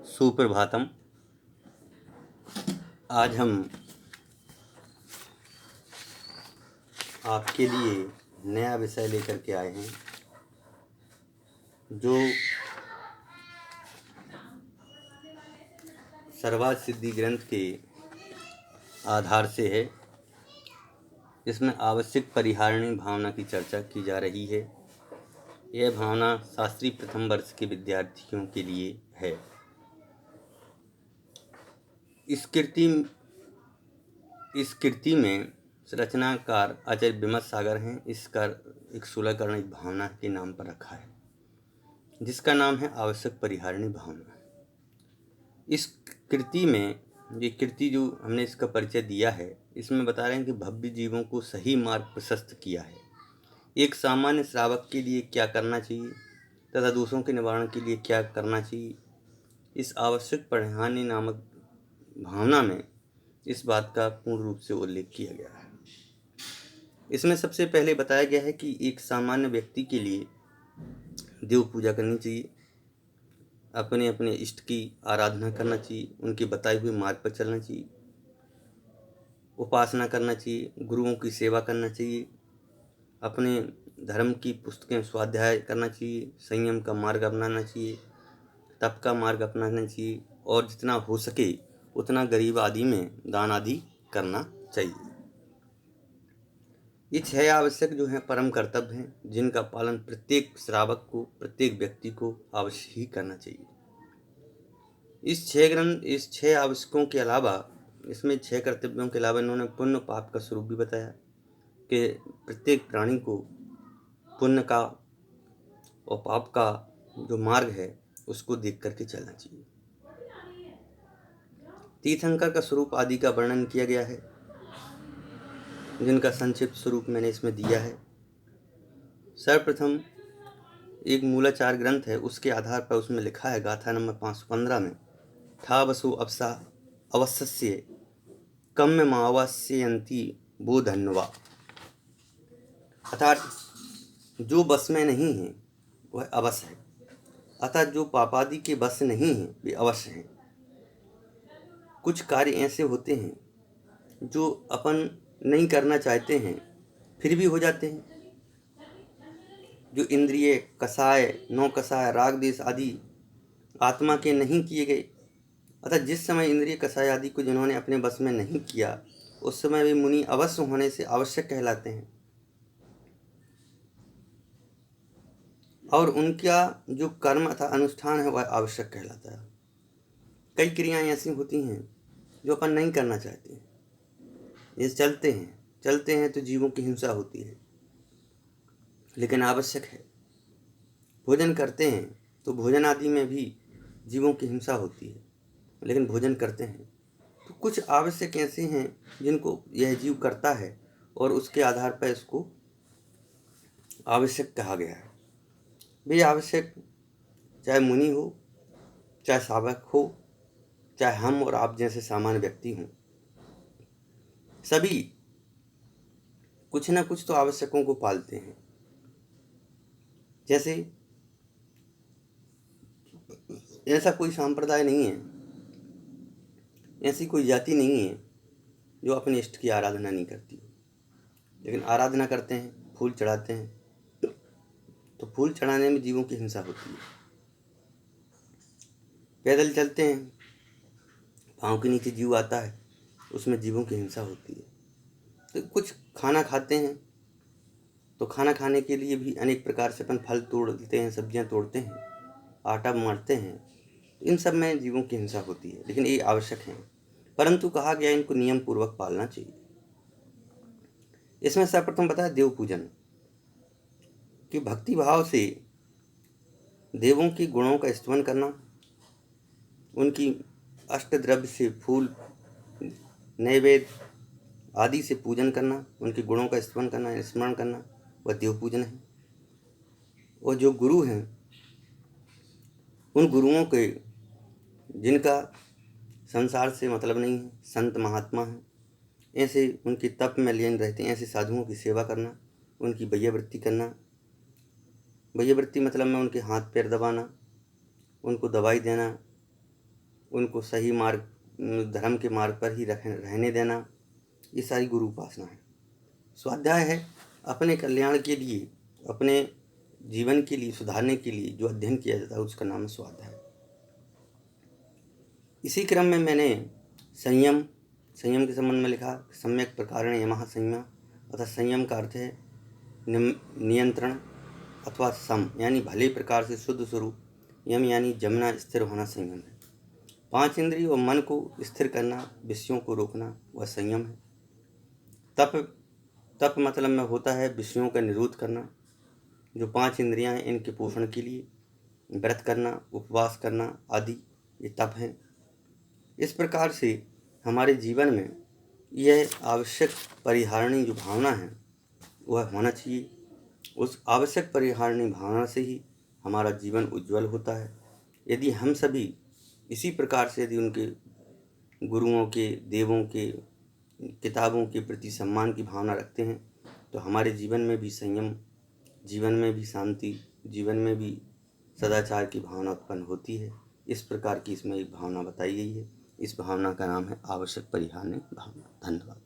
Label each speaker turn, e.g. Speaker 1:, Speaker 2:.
Speaker 1: सुप्रभातम। आज हम आपके लिए नया विषय लेकर के आए हैं जो सर्वार्थ सिद्धि ग्रंथ के आधार से है। इसमें आवश्यक परिहारिणी भावना की चर्चा की जा रही है। यह भावना शास्त्री प्रथम वर्ष के विद्यार्थियों के लिए है। इस कृति में रचनाकार आचार्य विमल सागर हैं। इसका एक सुलहकरण एक भावना के नाम पर रखा है जिसका नाम है आवश्यक परिहारिणी भावना। इस कृति में ये कृति जो हमने इसका परिचय दिया है, इसमें बता रहे हैं कि भव्य जीवों को सही मार्ग प्रशस्त किया है। एक सामान्य श्रावक के लिए क्या करना चाहिए तथा दोषों के निवारण के लिए क्या करना चाहिए, इस आवश्यक परिहारिणी नामक भावना में इस बात का पूर्ण रूप से उल्लेख किया गया है। इसमें सबसे पहले बताया गया है कि एक सामान्य व्यक्ति के लिए देव पूजा करनी चाहिए, अपने अपने इष्ट की आराधना करना चाहिए, उनके बताए हुए मार्ग पर चलना चाहिए, उपासना करना चाहिए, गुरुओं की सेवा करना चाहिए, अपने धर्म की पुस्तकें स्वाध्याय करना चाहिए, संयम का मार्ग अपनाना चाहिए, तप का मार्ग अपनाना चाहिए और जितना हो सके उतना गरीब आदि में दान आदि करना चाहिए। ये 6 आवश्यक जो हैं परम कर्तव्य हैं जिनका पालन प्रत्येक श्रावक को, प्रत्येक व्यक्ति को अवश्य ही करना चाहिए। इस 6 आवश्यकों के अलावा, इसमें 6 कर्तव्यों के अलावा इन्होंने पुण्य पाप का स्वरूप भी बताया कि प्रत्येक प्राणी को पुण्य का और पाप का जो मार्ग है उसको देख करके चलना चाहिए। तीर्थंकर का स्वरूप आदि का वर्णन किया गया है जिनका संक्षिप्त स्वरूप मैंने इसमें दिया है। सर्वप्रथम एक मूलाचार ग्रंथ है, उसके आधार पर उसमें लिखा है गाथा नंबर 515 में, ठा वसु अवसा अवश्य कम्य मावस्यंती वो धन्वा। अर्थात जो बस में नहीं है वह अवश्य है, अर्थात जो पापादि के बस नहीं है वे अवश्य हैं। कुछ कार्य ऐसे होते हैं जो अपन नहीं करना चाहते हैं फिर भी हो जाते हैं। जो इंद्रिय कसाय, नौ कसाय, राग देश आदि आत्मा के नहीं किए गए, अर्थात जिस समय इंद्रिय कसाय आदि को जिन्होंने अपने बस में नहीं किया उस समय वे मुनि अवश्य होने से आवश्यक कहलाते हैं और उनका जो कर्म अथवा अनुष्ठान है वह आवश्यक कहलाता है। कई क्रियाएं ऐसी होती हैं जो अपन नहीं करना चाहते हैं, ये चलते हैं तो जीवों की हिंसा होती है लेकिन आवश्यक है। भोजन करते हैं तो भोजन आदि में भी जीवों की हिंसा होती है लेकिन भोजन करते हैं। तो कुछ आवश्यक ऐसे हैं जिनको यह जीव करता है और उसके आधार पर इसको आवश्यक कहा गया है। वे आवश्यक चाहे मुनि हो, चाहे सावक हो, चाहे हम और आप जैसे सामान्य व्यक्ति हों, सभी कुछ ना कुछ तो आवश्यकों को पालते हैं। जैसे ऐसा कोई संप्रदाय नहीं है, ऐसी कोई जाति नहीं है जो अपने इष्ट की आराधना नहीं करती, लेकिन आराधना करते हैं, फूल चढ़ाते हैं। तो फूल चढ़ाने में जीवों की हिंसा होती है। पैदल चलते हैं, पाँव के नीचे जीव आता है, उसमें जीवों की हिंसा होती है। तो कुछ खाना खाते हैं तो खाना खाने के लिए भी अनेक प्रकार से अपन फल तोड़ते हैं, सब्जियां तोड़ते हैं, आटा मारते हैं, इन सब में जीवों की हिंसा होती है, लेकिन ये आवश्यक हैं। परंतु कहा गया इनको नियम पूर्वक पालना चाहिए। इसमें सर्वप्रथम बताया देव पूजन, कि भक्ति भाव से देवों के गुणों का स्तवन करना, उनकी अष्ट द्रव्य से फूल, नैवेद्य आदि से पूजन करना, उनके गुणों का स्तवन करना, स्मरण करना, वह देव पूजन है। और जो गुरु हैं उन गुरुओं के जिनका संसार से मतलब नहीं है, संत महात्मा हैं, ऐसे उनके तप में लीन रहते हैं, ऐसे साधुओं की सेवा करना, उनकी वैयावृत्ति करना। वैयावृत्ति मतलब में उनके हाथ पैर दबाना, उनको दवाई देना, उनको सही मार्ग, धर्म के मार्ग पर ही रहने देना, ये सारी गुरु उपासना है। स्वाध्याय है अपने कल्याण के लिए, अपने जीवन के लिए सुधारने के लिए जो अध्ययन किया जाता है उसका नाम है स्वाध्याय। इसी क्रम में मैंने संयम के संबंध में लिखा। सम्यक प्रकारेण यमः संयम, अर्थात संयम का अर्थ है नियंत्रण अथवा सम यानी भले प्रकार से शुद्ध स्वरूप, यम यानी जमना, स्थिर होना संयम है। 5 इंद्रिय और मन को स्थिर करना, विषयों को रोकना, वह संयम है। तप मतलब में होता है विषयों का निरोध करना। जो 5 इंद्रियां हैं इनके पोषण के लिए व्रत करना, उपवास करना आदि ये तप है। इस प्रकार से हमारे जीवन में यह आवश्यक परिहारणी जो भावना है वह होना चाहिए। उस आवश्यक परिहारणी भावना से ही हमारा जीवन उज्जवल होता है। यदि हम सभी इसी प्रकार से यदि उनके गुरुओं के, देवों के, किताबों के प्रति सम्मान की भावना रखते हैं तो हमारे जीवन में भी संयम, जीवन में भी शांति, जीवन में भी सदाचार की भावना उत्पन्न होती है। इस प्रकार की इसमें एक भावना बताई गई है। इस भावना का नाम है आवश्यक परिहारणी भावना। धन्यवाद।